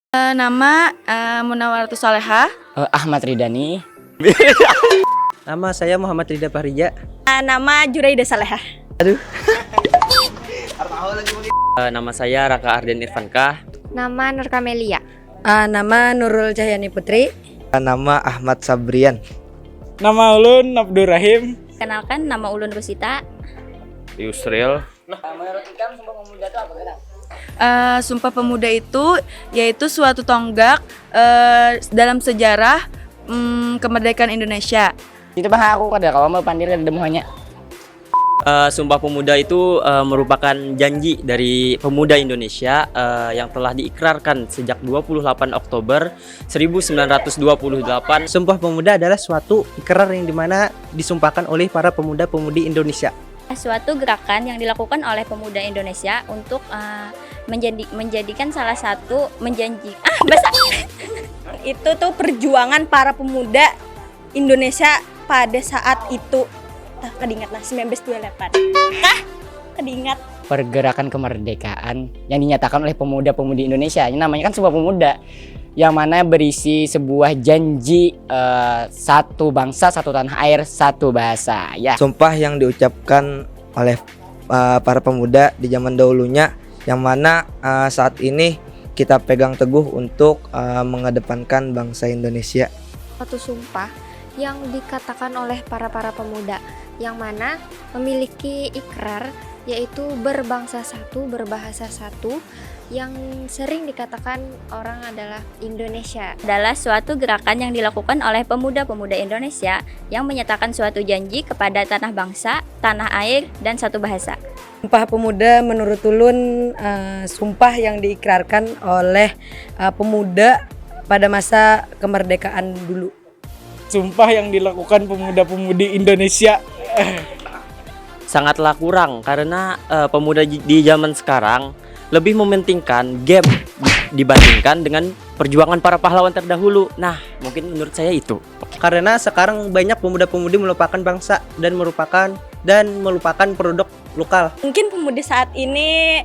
Nama Munawwaratus Shalehah. Ahmad Ridani. Nama saya Muhammad Rida Fahrija. Nama Juraida Salehah. Nama saya Raka Arden Irfankah. Nama Nur Kamelia. Nama Nurul Cahyani Putri. Nama Ahmad Sabrian. Nama ulun Abdurrahim. Kenalkan, nama ulun Rusita. Yusril. Sumpah Pemuda itu yaitu suatu tonggak dalam sejarah kemerdekaan Indonesia. Itu bang aku kada kalau mau pandir kada demohnya. Sumpah Pemuda itu merupakan janji dari pemuda Indonesia yang telah diikrarkan sejak 28 Oktober 1928. Sumpah Pemuda adalah suatu ikrar yang dimana disumpahkan oleh para pemuda-pemudi Indonesia. Suatu gerakan yang dilakukan oleh pemuda Indonesia untuk menjadikan salah satu Itu tuh perjuangan para pemuda Indonesia pada saat itu. Kedingat lah 1928. Kedingat. Pergerakan kemerdekaan yang dinyatakan oleh pemuda-pemudi Indonesia. Ini namanya kan Sumpah Pemuda, yang mana berisi sebuah janji satu bangsa, satu tanah air, satu bahasa. Ya. Sumpah yang diucapkan oleh para pemuda di zaman dahulunya, yang mana saat ini kita pegang teguh untuk mengedepankan bangsa Indonesia. Suatu sumpah yang dikatakan oleh para pemuda yang mana memiliki ikrar yaitu berbangsa satu, berbahasa satu, yang sering dikatakan orang adalah Indonesia. Adalah suatu gerakan yang dilakukan oleh pemuda-pemuda Indonesia yang menyatakan suatu janji kepada tanah bangsa, tanah air, dan satu bahasa. Sumpah Pemuda menurut ulun sumpah yang diikrarkan oleh pemuda pada masa kemerdekaan dulu. Sumpah yang dilakukan pemuda-pemudi Indonesia Sangatlah kurang karena pemuda di zaman sekarang lebih mementingkan game dibandingkan dengan perjuangan para pahlawan terdahulu. Nah, mungkin menurut saya itu. Karena sekarang banyak pemuda-pemudi melupakan bangsa dan melupakan produk lokal. Mungkin pemuda saat ini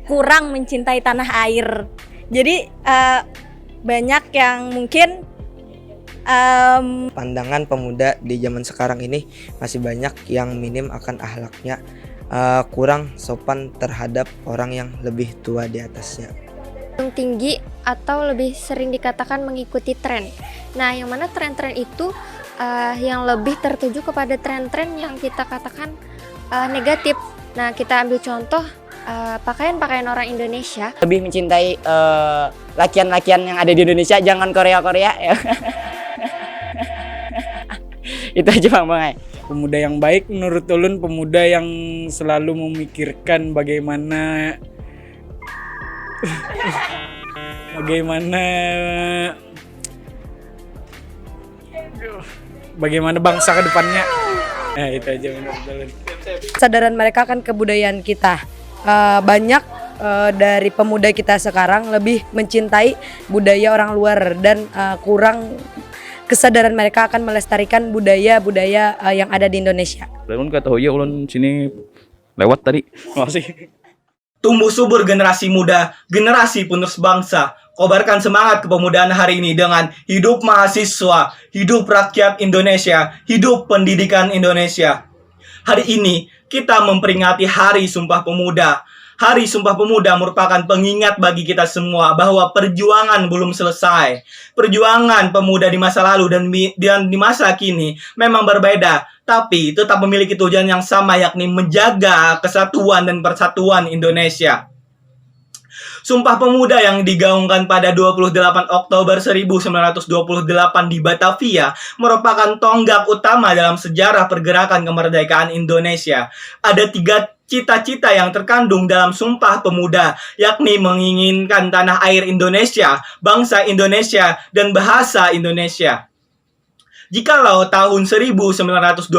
kurang mencintai tanah air. Jadi banyak yang mungkin Pandangan pemuda di zaman sekarang ini masih banyak yang minim akan akhlaknya, kurang sopan terhadap orang yang lebih tua di atasnya. Yang tinggi atau lebih sering dikatakan mengikuti tren. Nah, yang mana tren-tren itu yang lebih tertuju kepada tren-tren yang kita katakan negatif. Nah, kita ambil contoh pakaian-pakaian orang Indonesia. Lebih mencintai lakian-lakian yang ada di Indonesia, jangan Korea-Korea ya. Itu aja bang. pemuda yang baik menurut ulun pemuda yang selalu memikirkan bagaimana bangsa ke depannya. Nah, itu aja menurut ulun. Kesadaran mereka akan kebudayaan kita. Banyak dari pemuda kita sekarang lebih mencintai budaya orang luar dan kurang kesadaran mereka akan melestarikan budaya-budaya yang ada di Indonesia. Ulun kata ya ulun sini lewat tadi. Makasih. Tumbuh subur generasi muda, generasi penerus bangsa. Kobarkan semangat kepemudaan hari ini dengan hidup mahasiswa, hidup rakyat Indonesia, hidup pendidikan Indonesia. Hari ini kita memperingati Hari Sumpah Pemuda. Hari Sumpah Pemuda merupakan pengingat bagi kita semua bahwa perjuangan belum selesai. Perjuangan pemuda di masa lalu dan di masa kini memang berbeda, tapi tetap memiliki tujuan yang sama, yakni menjaga kesatuan dan persatuan Indonesia. Sumpah Pemuda yang digaungkan pada 28 Oktober 1928 di Batavia merupakan tonggak utama dalam sejarah pergerakan kemerdekaan Indonesia. Ada 3 cita-cita yang terkandung dalam Sumpah Pemuda, yakni menginginkan tanah air Indonesia, bangsa Indonesia, dan bahasa Indonesia. Jikalau tahun 1928,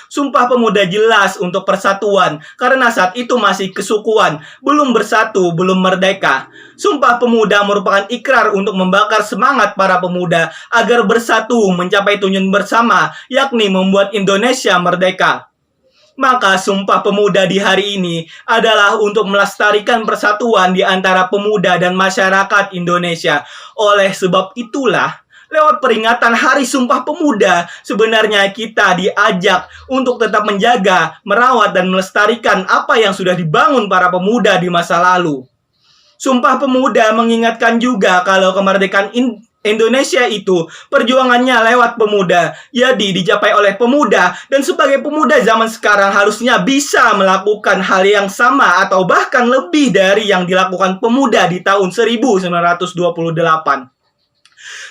Sumpah Pemuda jelas untuk persatuan, karena saat itu masih kesukuan, belum bersatu, belum merdeka. Sumpah Pemuda merupakan ikrar untuk membakar semangat para pemuda agar bersatu mencapai tujuan bersama, yakni membuat Indonesia merdeka. Maka Sumpah Pemuda di hari ini adalah untuk melestarikan persatuan di antara pemuda dan masyarakat Indonesia. Oleh sebab itulah, lewat peringatan Hari Sumpah Pemuda, sebenarnya kita diajak untuk tetap menjaga, merawat, dan melestarikan apa yang sudah dibangun para pemuda di masa lalu. Sumpah Pemuda mengingatkan juga kalau kemerdekaan Indonesia itu perjuangannya lewat pemuda, jadi dicapai oleh pemuda, dan sebagai pemuda zaman sekarang harusnya bisa melakukan hal yang sama atau bahkan lebih dari yang dilakukan pemuda di tahun 1928.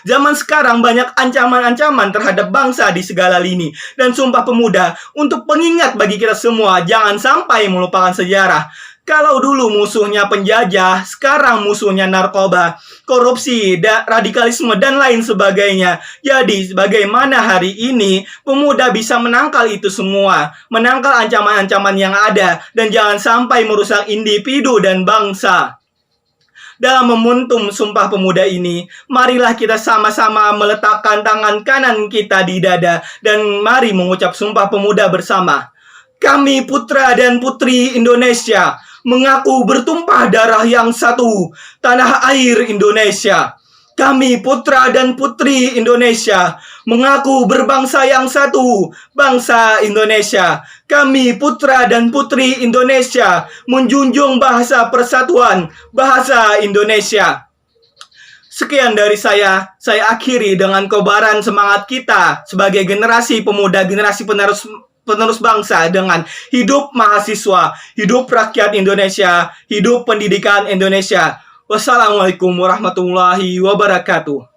Zaman sekarang banyak ancaman-ancaman terhadap bangsa di segala lini, dan Sumpah Pemuda untuk pengingat bagi kita semua jangan sampai melupakan sejarah. Kalau dulu musuhnya penjajah, sekarang musuhnya narkoba, korupsi, radikalisme, dan lain sebagainya. Jadi, bagaimana hari ini pemuda bisa menangkal itu semua, menangkal ancaman-ancaman yang ada, dan jangan sampai merusak individu dan bangsa. Dalam memuntum Sumpah Pemuda ini, marilah kita sama-sama meletakkan tangan kanan kita di dada, dan mari mengucap Sumpah Pemuda bersama. Kami putra dan putri Indonesia, mengaku bertumpah darah yang satu, tanah air Indonesia. Kami putra dan putri Indonesia, mengaku berbangsa yang satu, bangsa Indonesia. Kami putra dan putri Indonesia, menjunjung bahasa persatuan, bahasa Indonesia. Sekian dari saya akhiri dengan kobaran semangat kita sebagai generasi pemuda, generasi penerus bangsa dengan hidup mahasiswa, hidup rakyat Indonesia, hidup pendidikan Indonesia. Wassalamualaikum warahmatullahi wabarakatuh.